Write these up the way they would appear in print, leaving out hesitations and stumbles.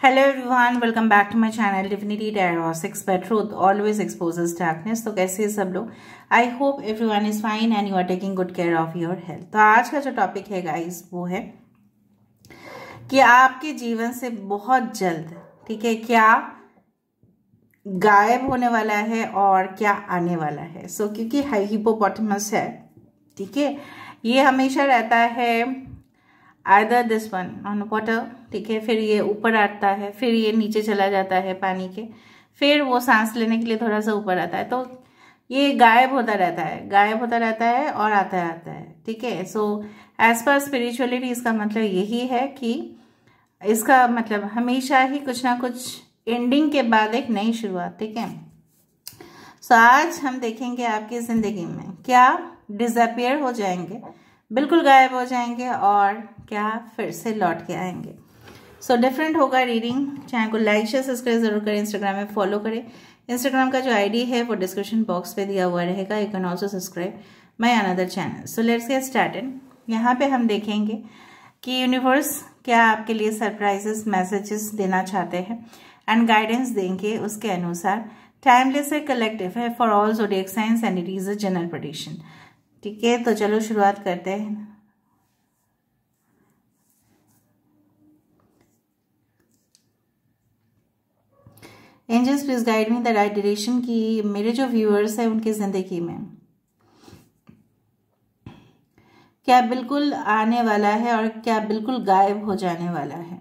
Hello everyone, welcome back to my channel Divinity Diagnostics where truth always exposes darkness। तो कैसे हैं सब लोग? I hope everyone is fine and you are taking good care of your health। तो आज का जो topic है गाइस वो है कि आपके जीवन से बहुत जल्द, ठीक है, क्या गायब होने वाला है और क्या आने वाला है। क्योंकि हिपोपोटामस है, ठीक है, ये हमेशा रहता है either this one on water, ठीक है, फिर ये ऊपर आता है, फिर ये नीचे चला जाता है पानी के, फिर वो सांस लेने के लिए थोड़ा सा ऊपर आता है। तो ये गायब होता रहता है और आता है, ठीक है। सो एज पर स्पिरिचुअलिटी इसका मतलब यही है कि इसका मतलब हमेशा ही कुछ ना कुछ एंडिंग के बाद एक नई शुरुआत, ठीक है। सो आज हम देखेंगे आपकी जिंदगी में क्या डिसअपियर हो जाएंगे, बिल्कुल गायब हो जाएंगे, और क्या फिर से लौट के आएंगे। सो डिफरेंट होगा रीडिंग। चैनल को लाइक शेयर सब्सक्राइब जरूर करें, इंस्टाग्राम में फॉलो करें। इंस्टाग्राम का जो आईडी है वो डिस्क्रिप्शन बॉक्स पे दिया हुआ रहेगा। You can also subscribe my another channel. So let's get started. यहाँ पे हम देखेंगे कि यूनिवर्स क्या आपके लिए सरप्राइजेस मैसेजेस देना चाहते हैं एंड गाइडेंस देंगे उसके अनुसार। टाइमलेस है, कलेक्टिव है for all zodiac science and it is a general prediction, ठीक है। तो चलो शुरुआत करते हैं। Angels please guide me the right direction कि मेरे जो व्यूअर्स हैं उनकी जिंदगी में क्या बिल्कुल आने वाला है और क्या बिल्कुल गायब हो जाने वाला है।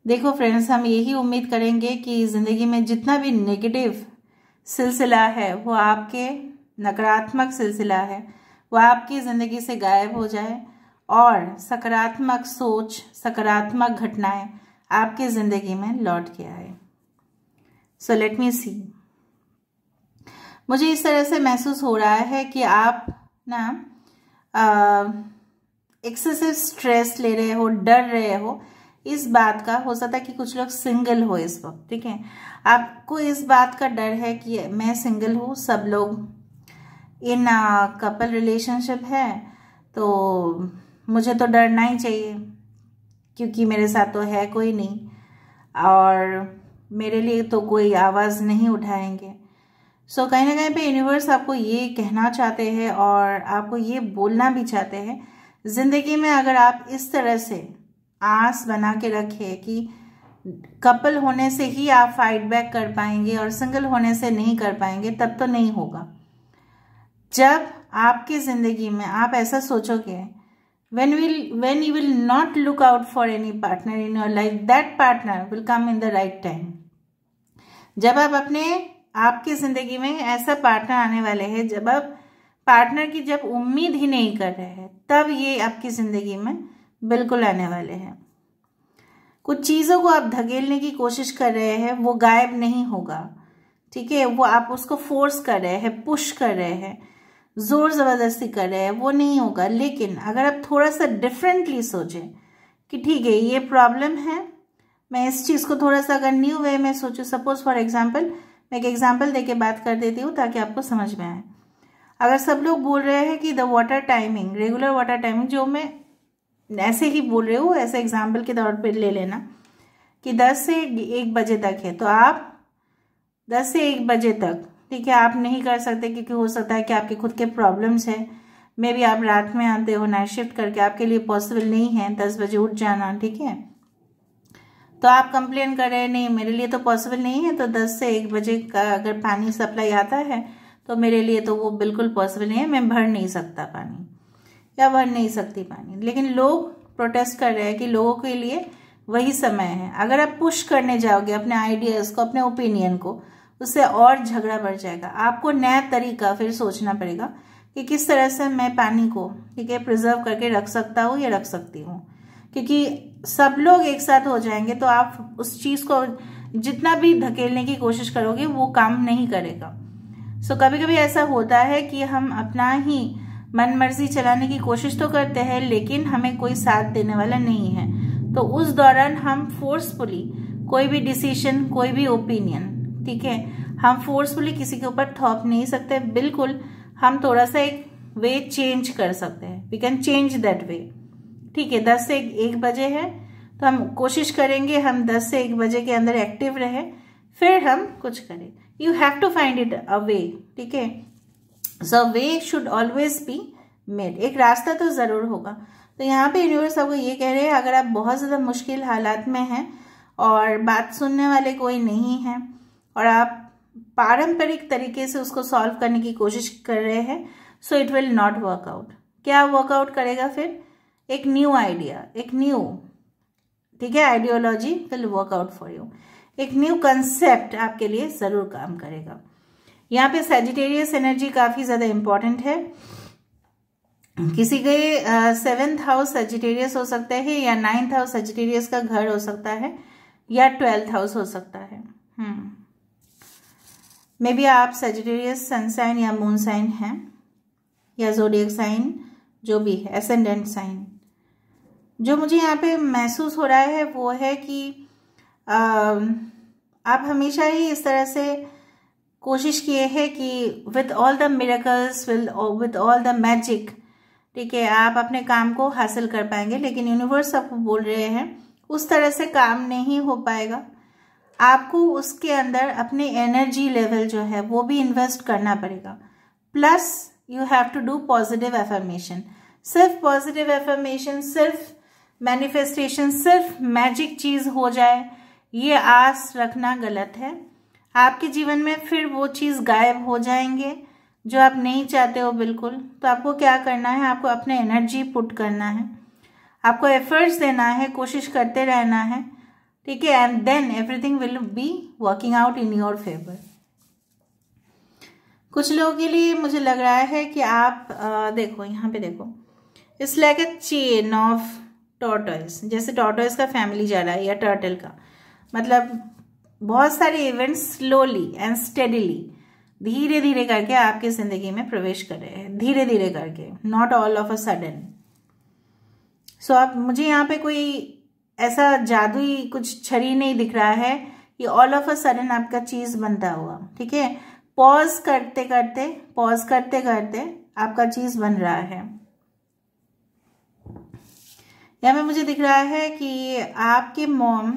देखो फ्रेंड्स, हम यही उम्मीद करेंगे कि जिंदगी में जितना भी नेगेटिव सिलसिला है, वो आपके नकारात्मक सिलसिला है, वो आपकी ज़िंदगी से गायब हो जाए और सकारात्मक सोच, सकारात्मक घटनाएं आपकी ज़िंदगी में लौट के आए। सो लेट मी सी। मुझे इस तरह से महसूस हो रहा है कि आप ना एक्सेसिव स्ट्रेस ले रहे हो, डर रहे हो इस बात का। हो सकता है कि कुछ लोग सिंगल हो इस वक्त, ठीक है। आपको इस बात का डर है कि मैं सिंगल हूँ, सब लोग इन कपल रिलेशनशिप है, तो मुझे तो डरना ही चाहिए क्योंकि मेरे साथ तो है कोई नहीं और मेरे लिए तो कोई आवाज़ नहीं उठाएंगे। सो कहीं ना कहीं पे यूनिवर्स आपको ये कहना चाहते हैं और आपको ये बोलना भी चाहते हैं, ज़िंदगी में अगर आप इस तरह से आस बना के रखें कि कपल होने से ही आप फाइट बैक कर पाएंगे और सिंगल होने से नहीं कर पाएंगे, तब तो नहीं होगा। जब आपकी ज़िंदगी में आप ऐसा सोचोगे, when you will not look out for any partner in your life, that partner will come in the right time। जब आपकी ज़िंदगी में ऐसा पार्टनर आने वाले हैं, जब आप पार्टनर की जब उम्मीद ही नहीं कर रहे हैं, तब ये आपकी ज़िंदगी में बिल्कुल आने वाले हैं। कुछ चीज़ों को आप धकेलने की कोशिश कर रहे हैं, वो गायब नहीं होगा, ठीक है। वो आप उसको फोर्स कर रहे हैं, पुश कर रहे हैं, जोर ज़बरदस्ती कर रहे हैं, वो नहीं होगा। लेकिन अगर आप थोड़ा सा डिफरेंटली सोचें कि ठीक है ये प्रॉब्लम है, मैं इस चीज़ को थोड़ा सा अगर न्यू वे में सोचूं, सपोज फॉर एग्जांपल, मैं एक एग्जांपल देके बात कर देती हूँ ताकि आपको समझ में आए। अगर सब लोग बोल रहे हैं कि the water timing, regular water timing, जो मैं ऐसे ही बोल रही हूँ, ऐसे एग्जाम्पल के तौर पर ले लेना कि 10 से 1 बजे तक है, तो आप 10 से 1 बजे तक, ठीक है, आप नहीं कर सकते क्योंकि हो सकता है कि आपके खुद के प्रॉब्लम्स हैं। मे बी आप रात में आते हो नाइट शिफ्ट करके, आपके लिए पॉसिबल नहीं है 10 बजे उठ जाना, ठीक है। तो आप कंप्लेन कर रहे हैं नहीं मेरे लिए तो पॉसिबल नहीं है, तो 10 से 1 बजे का अगर पानी सप्लाई आता है तो मेरे लिए तो वो बिल्कुल पॉसिबल नहीं है, मैं भर नहीं सकता पानी या भर नहीं सकती पानी। लेकिन लोग प्रोटेस्ट कर रहे हैं कि लोगों के लिए वही समय है। अगर आप पुश करने जाओगे अपने आइडियाज़ को, अपने ओपिनियन को, उससे और झगड़ा बढ़ जाएगा। आपको नया तरीका फिर सोचना पड़ेगा कि किस तरह से मैं पानी को, ठीक है, प्रिजर्व करके रख सकता हूँ या रख सकती हूँ। क्योंकि सब लोग एक साथ हो जाएंगे तो आप उस चीज़ को जितना भी धकेलने की कोशिश करोगे वो काम नहीं करेगा। सो कभी कभी ऐसा होता है कि हम अपना ही मन मर्जी चलाने की कोशिश तो करते हैं, लेकिन हमें कोई साथ देने वाला नहीं है, तो उस दौरान हम फोर्सफुली कोई भी डिसीजन, कोई भी ओपिनियन, ठीक है, हम फोर्सफुली किसी के ऊपर थोप नहीं सकते। बिल्कुल हम थोड़ा सा एक वे चेंज कर सकते हैं, we can change that way, ठीक है। 10 से 1 बजे है तो हम कोशिश करेंगे हम 10 से 1 बजे के अंदर एक्टिव रहे, फिर हम कुछ करें। You have to find it a way, ठीक है। So way should always be made, एक रास्ता तो ज़रूर होगा। तो यहाँ पे यूनिवर्स आपको ये कह रहे हैं, अगर आप बहुत ज़्यादा मुश्किल हालात में हैं और बात सुनने वाले कोई नहीं है और आप पारंपरिक तरीके से उसको सॉल्व करने की कोशिश कर रहे हैं, so it will not work out. क्या वर्कआउट करेगा फिर? एक न्यू आइडिया, एक न्यू, ठीक है, ideology will work out for you. एक न्यू कंसेप्ट आपके लिए ज़रूर काम करेगा। यहाँ पे सैजिटेरियस एनर्जी काफ़ी ज़्यादा इम्पॉर्टेंट है। किसी के 7th हाउस सैजिटेरियस हो सकता है, या 9th हाउस सैजिटेरियस का घर हो सकता है, या 12th हाउस हो सकता है। मे बी आप सैजिटेरियस सन साइन या मून साइन हैं, या ज़ोडिएक साइन, जो भी है, एसेंडेंट साइन। जो मुझे यहाँ पे महसूस हो रहा है वो है कि आप हमेशा ही इस तरह से कोशिश किए हैं कि with all the miracles, with all the magic, ठीक है, आप अपने काम को हासिल कर पाएंगे। लेकिन यूनिवर्स आपको बोल रहे हैं उस तरह से काम नहीं हो पाएगा। आपको उसके अंदर अपने एनर्जी लेवल जो है वो भी इन्वेस्ट करना पड़ेगा। Plus you have to do positive affirmation. सिर्फ पॉजिटिव एफर्मेशन, सिर्फ मैनिफेस्टेशन, सिर्फ मैजिक चीज़ हो जाए, ये आस रखना गलत है। आपके जीवन में फिर वो चीज़ गायब हो जाएंगे जो आप नहीं चाहते हो बिल्कुल। तो आपको क्या करना है? आपको अपने एनर्जी पुट करना है, आपको एफर्ट्स देना है, कोशिश करते रहना है, ठीक है, and then everything will be working out in your favour. कुछ लोगों के लिए मुझे लग रहा है कि आप देखो, यहाँ पे देखो, it's like a chain of tortoise, जैसे टॉर्टोइस का फैमिली जा रहा है या टर्टल का, मतलब बहुत सारे इवेंट्स स्लोली एंड स्टेडिली, धीरे धीरे करके आपकी जिंदगी में प्रवेश कर रहे हैं, धीरे धीरे करके, not all of a sudden. So आप, मुझे यहाँ पे कोई ऐसा जादुई कुछ छड़ी नहीं दिख रहा है कि ऑल ऑफ अ सडन आपका चीज बनता हुआ, ठीक है। पॉज करते करते आपका चीज बन रहा है। यहाँ पे मुझे दिख रहा है कि आपके मॉम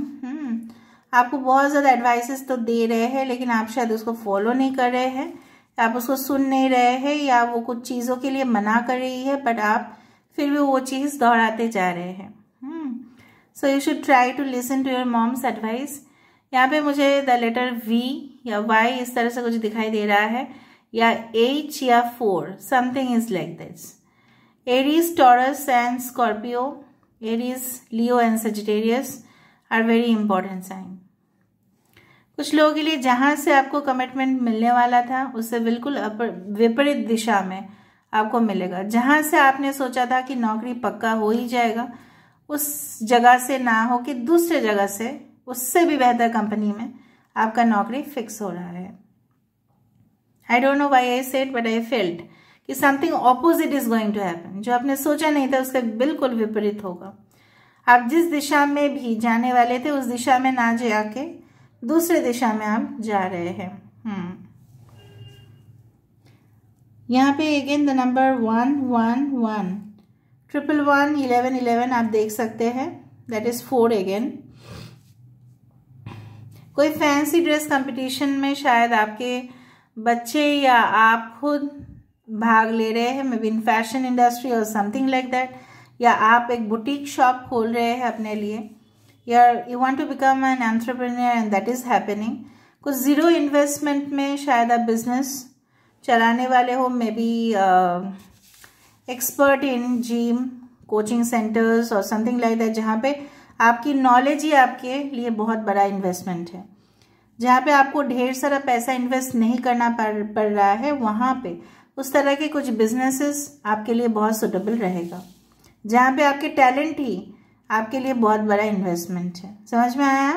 आपको बहुत ज़्यादा एडवाइसेस तो दे रहे हैं, लेकिन आप शायद उसको फॉलो नहीं कर रहे हैं, आप उसको सुन नहीं रहे हैं, या वो कुछ चीज़ों के लिए मना कर रही है, बट आप फिर भी वो चीज़ दोहराते जा रहे हैं। So you should try to listen to your mom's advice. यहाँ पे मुझे द लेटर V या Y इस तरह से कुछ दिखाई दे रहा है, या H या 4, something is like this. Aries, Taurus and Scorpio, Aries, Leo and Sagittarius are very important sign. कुछ लोगों के लिए जहां से आपको कमिटमेंट मिलने वाला था उससे बिल्कुल विपरीत दिशा में आपको मिलेगा। जहां से आपने सोचा था कि नौकरी पक्का हो ही जाएगा, उस जगह से ना हो कि दूसरे जगह से, उससे भी बेहतर कंपनी में आपका नौकरी फिक्स हो रहा है। I don't know why I said, but I felt कि something opposite is going to happen. जो आपने सोचा नहीं था उसका बिल्कुल विपरीत होगा। आप जिस दिशा में भी जाने वाले थे उस दिशा में ना जाके दूसरे दिशा में आप जा रहे हैं। यहाँ पे अगेन द नंबर 111, 111, 1111 आप देख सकते हैं, दैट इज 4 अगेन। कोई फैंसी ड्रेस कंपटीशन में शायद आपके बच्चे या आप खुद भाग ले रहे हैं, may be in fashion industry और समथिंग लाइक दैट, या आप एक बुटीक शॉप खोल रहे हैं अपने लिए, या you want to become an entrepreneur and that is happening. कुछ जीरो इन्वेस्टमेंट में शायद आप बिजनेस चलाने वाले हो, maybe expert in gym, coaching centres और समथिंग लाइक दैट, जहाँ पे आपकी नॉलेज ही आपके लिए बहुत बड़ा इन्वेस्टमेंट है। जहाँ पे आपको ढेर सारा पैसा इन्वेस्ट नहीं करना पड़ रहा है, वहाँ पे उस तरह के कुछ बिजनेसेस आपके लिए बहुत सुटेबल रहेगा, जहाँ पे आपके टैलेंट ही आपके लिए बहुत बड़ा इन्वेस्टमेंट है। समझ में आया?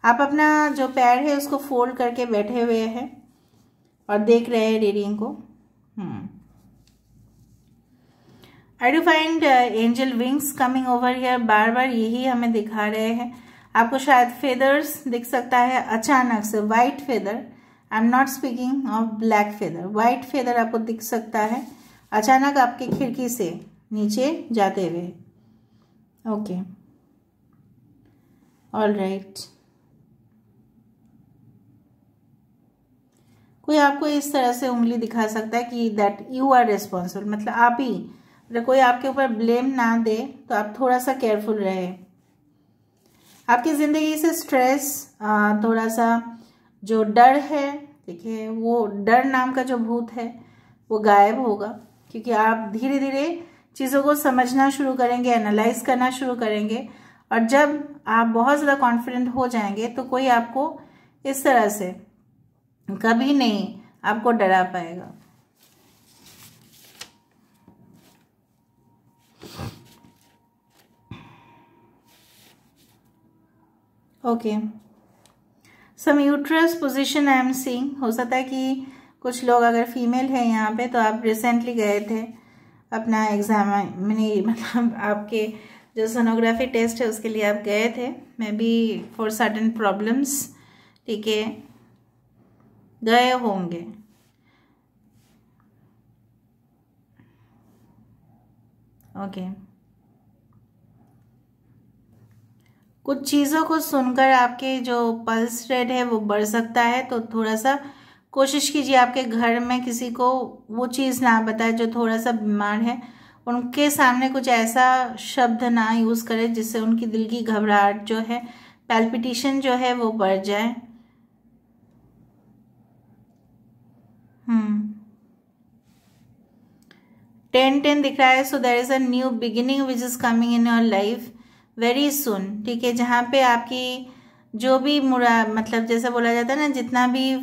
आप अपना जो पैर है उसको फोल्ड करके बैठे हुए हैं और देख रहे हैं रीडिंग को। I do find angel wings coming over here, बार बार यही हमें दिखा रहे हैं। आपको शायद फेदर्स दिख सकता है अचानक से, white feather, I am not speaking of black feather, white feather आपको दिख सकता है अचानक आपकी खिड़की से नीचे जाते हुए। Okay all right. कोई आपको इस तरह से उंगली दिखा सकता है कि दैट यू आर रिस्पॉन्सिबल, मतलब आप ही, अगर कोई आपके ऊपर ब्लेम ना दे तो आप थोड़ा सा केयरफुल रहे। आपकी ज़िंदगी से स्ट्रेस, थोड़ा सा जो डर है, देखिए वो डर नाम का जो भूत है वो गायब होगा, क्योंकि आप धीरे धीरे चीज़ों को समझना शुरू करेंगे, एनालाइज करना शुरू करेंगे, और जब आप बहुत ज़्यादा कॉन्फिडेंट हो जाएंगे तो कोई आपको इस तरह से कभी नहीं आपको डरा पाएगा। Okay, some uterus position I am seeing. हो सकता है कि कुछ लोग अगर फीमेल है यहाँ पे तो आप रिसेंटली गए थे अपना एग्जाम, मतलब आपके जो सोनोग्राफी टेस्ट है उसके लिए आप गए थे, may be for certain problems, ठीक है, गए होंगे। ओके, कुछ चीज़ों को सुनकर आपके जो पल्स रेट है वो बढ़ सकता है, तो थोड़ा सा कोशिश कीजिए आपके घर में किसी को वो चीज़ ना बताए जो थोड़ा सा बीमार है, उनके सामने कुछ ऐसा शब्द ना यूज़ करें जिससे उनकी दिल की घबराहट जो है, पैल्पिटेशन जो है वो बढ़ जाए। 10-10 दिख रहा है, so there is a new beginning which is coming in your life very soon, ठीक है, जहाँ पे आपकी जो भी मतलब जैसे बोला जाता है ना, जितना भी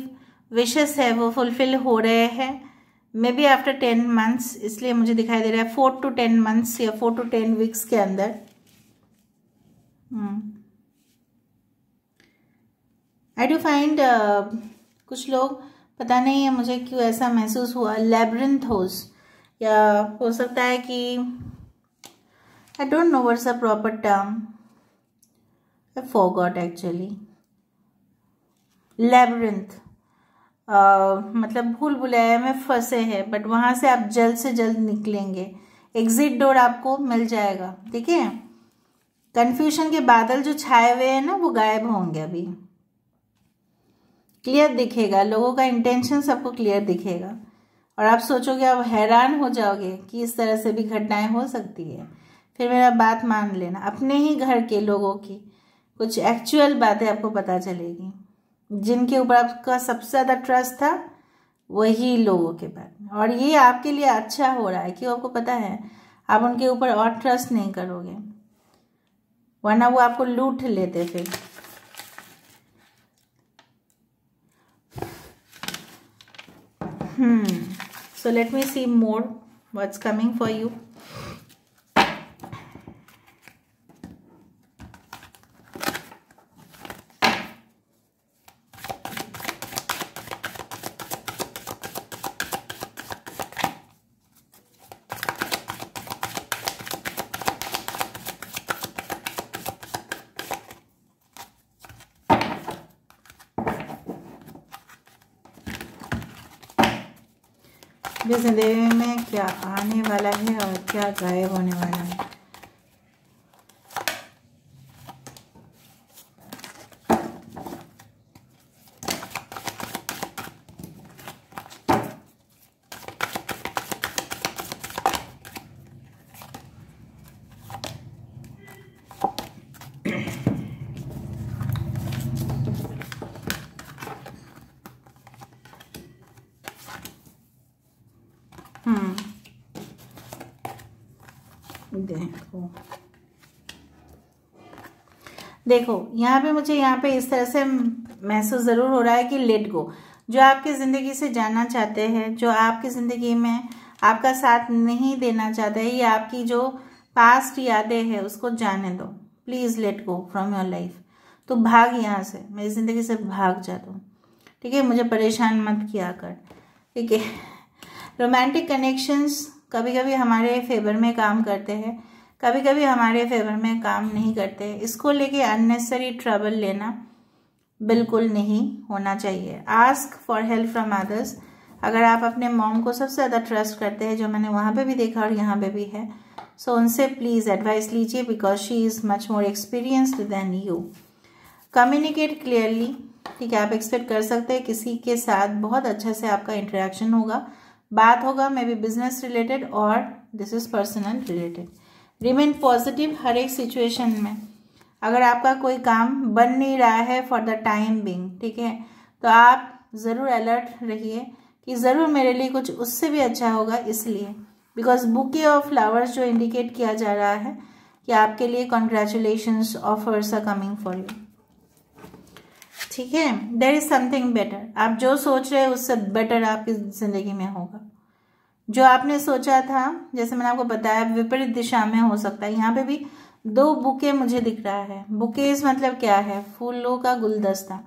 विशेस है वो फुलफिल हो रहे हैं, मे बी आफ्टर 10 मंथ्स, इसलिए मुझे दिखाई दे रहा है 4 to 10 मंथ्स या 4 to 10 वीक्स के अंदर। आई डू फाइंड कुछ लोग, पता नहीं है मुझे क्यों ऐसा महसूस हुआ, लैब्रिंथोस, या हो सकता है कि I don't know what's the proper term. I forgot actually. Labyrinth. मतलब भूल भुलैया में फंसे हैं, बट वहाँ से आप जल्द से जल्द निकलेंगे, एग्जिट डोर आपको मिल जाएगा, ठीक है। कन्फ्यूजन के बादल जो छाए हुए हैं ना वो गायब होंगे, अभी क्लियर दिखेगा, लोगों का इंटेंशन सबको क्लियर दिखेगा, और आप सोचोगे, आप हैरान हो जाओगे कि इस तरह से भी घटनाएं हो सकती है। फिर मेरा बात मान लेना, अपने ही घर के लोगों की कुछ एक्चुअल बातें आपको पता चलेगी, जिनके ऊपर आपका सबसे ज़्यादा ट्रस्ट था वही लोगों के बारे में, और ये आपके लिए अच्छा हो रहा है क्यों, आपको पता है आप उनके ऊपर और ट्रस्ट नहीं करोगे, वरना वो आपको लूट लेते फिर। So let me see more what's coming for you. जिंदगी में क्या आने वाला है और क्या गायब होने वाला है। देखो यहाँ पे मुझे यहाँ पे इस तरह से महसूस ज़रूर हो रहा है कि लेट गो, जो आपकी ज़िंदगी से जाना चाहते हैं, जो आपकी ज़िंदगी में आपका साथ नहीं देना चाहते हैं, या आपकी जो पास्ट यादें हैं उसको जाने दो, please let go from your life. तो भाग यहाँ से, मेरी ज़िंदगी से भाग जा दो, ठीक है, मुझे परेशान मत किया कर, ठीक है। रोमांटिक कनेक्शंस कभी कभी हमारे फेवर में काम करते हैं, कभी कभी हमारे फेवर में काम नहीं करते, इसको लेके अननेसेसरी ट्रबल लेना बिल्कुल नहीं होना चाहिए। Ask for help from others. अगर आप अपने मॉम को सबसे ज़्यादा ट्रस्ट करते हैं, जो मैंने वहाँ पे भी देखा और यहाँ पे भी है, सो उनसे प्लीज़ एडवाइस लीजिए, because she is much more experienced than you. Communicate clearly, ठीक है। आप एक्सपेक्ट कर सकते हैं किसी के साथ बहुत अच्छे से आपका इंटरेक्शन होगा, बात होगा, मे बी बिजनेस रिलेटेड और this is personal related. Remain positive हर एक सिचुएशन में। अगर आपका कोई काम बन नहीं रहा है फॉर द टाइम बिंग, ठीक है, तो आप ज़रूर अलर्ट रहिए कि ज़रूर मेरे लिए कुछ उससे भी अच्छा होगा, इसलिए बिकॉज बुके ऑफ फ्लावर्स जो इंडिकेट किया जा रहा है कि आपके लिए congratulations, offers are coming for you, ठीक है। There is something better. आप जो सोच रहे हैं उससे बेटर आपकी जिंदगी में होगा। जो आपने सोचा था, जैसे मैंने आपको बताया, विपरीत दिशा में हो सकता है। यहाँ पे भी 2 बुके मुझे दिख रहा है। बुकेज मतलब क्या है? फूलों का गुलदस्ता।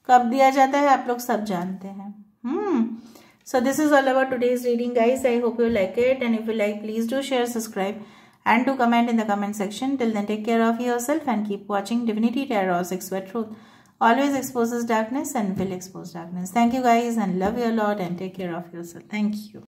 कब दिया जाता है आप लोग सब जानते हैं। So this is all about today's reading, guys. I hope you like it, and if you like, please do share, subscribe, and do comment in the comment section. Till then, take care of yourself and keep watching Divinity Tarot 6 Word Truth. Always exposes darkness and will expose darkness. Thank you, guys, and love you a lot, and take care of yourself. Thank you.